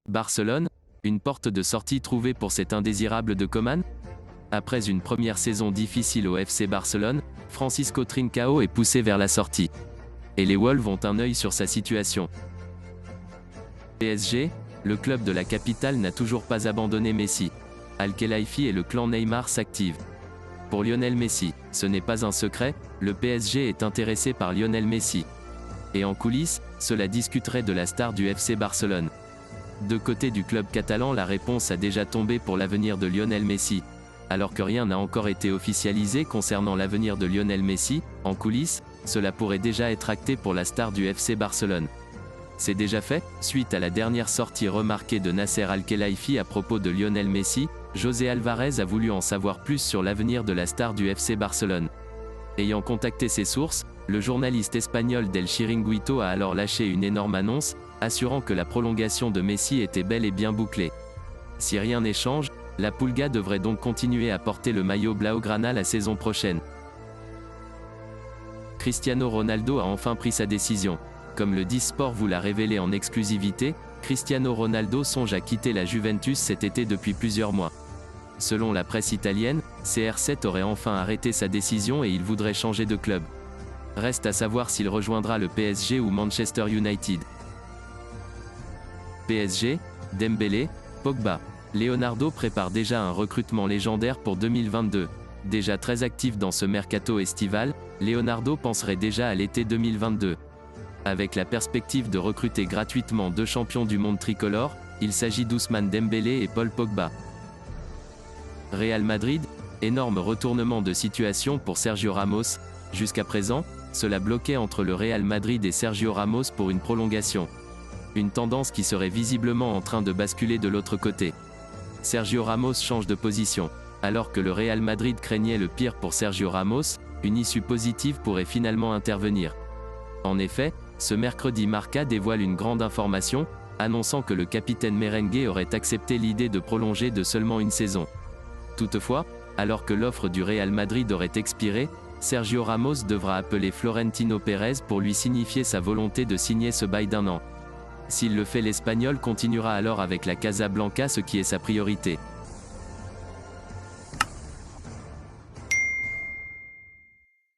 Barcelone, une porte de sortie trouvée pour cet indésirable de Koeman? Après une première saison difficile au FC Barcelone, Francisco Trincao est poussé vers la sortie. Et les Wolves ont un œil sur sa situation. PSG, le club de la capitale n'a toujours pas abandonné Messi. Al-Khelaifi et le clan Neymar s'activent. Pour Lionel Messi, ce n'est pas un secret, le PSG est intéressé par Lionel Messi. Et en coulisses, cela discuterait de la star du FC Barcelone. De côté du club catalan, la réponse a déjà tombé pour l'avenir de Lionel Messi. Alors que rien n'a encore été officialisé concernant l'avenir de Lionel Messi, en coulisses, cela pourrait déjà être acté pour la star du FC Barcelone. C'est déjà fait, suite à la dernière sortie remarquée de Nasser Al-Khelaifi à propos de Lionel Messi, José Alvarez a voulu en savoir plus sur l'avenir de la star du FC Barcelone. Ayant contacté ses sources, le journaliste espagnol del Chiringuito a alors lâché une énorme annonce, assurant que la prolongation de Messi était bel et bien bouclée. Si rien n'échange, la Pulga devrait donc continuer à porter le maillot blaugrana la saison prochaine. Cristiano Ronaldo a enfin pris sa décision. Comme le 10 Sport vous l'a révélé en exclusivité, Cristiano Ronaldo songe à quitter la Juventus cet été depuis plusieurs mois. Selon la presse italienne, CR7 aurait enfin arrêté sa décision et il voudrait changer de club. Reste à savoir s'il rejoindra le PSG ou Manchester United. PSG, Dembélé, Pogba. Leonardo prépare déjà un recrutement légendaire pour 2022. Déjà très actif dans ce mercato estival, Leonardo penserait déjà à l'été 2022. Avec la perspective de recruter gratuitement 2 champions du monde tricolore, il s'agit d'Ousmane Dembélé et Paul Pogba. Real Madrid, énorme retournement de situation pour Sergio Ramos. Jusqu'à présent, cela bloquait entre le Real Madrid et Sergio Ramos pour une prolongation. Une tendance qui serait visiblement en train de basculer de l'autre côté. Sergio Ramos change de position. Alors que le Real Madrid craignait le pire pour Sergio Ramos, une issue positive pourrait finalement intervenir. En effet, ce mercredi Marca dévoile une grande information, annonçant que le capitaine merengue aurait accepté l'idée de prolonger de seulement une saison. Toutefois, alors que l'offre du Real Madrid aurait expiré, Sergio Ramos devra appeler Florentino Pérez pour lui signifier sa volonté de signer ce bail d'1 an. S'il le fait, l'Espagnol continuera alors avec la Casablanca, ce qui est sa priorité.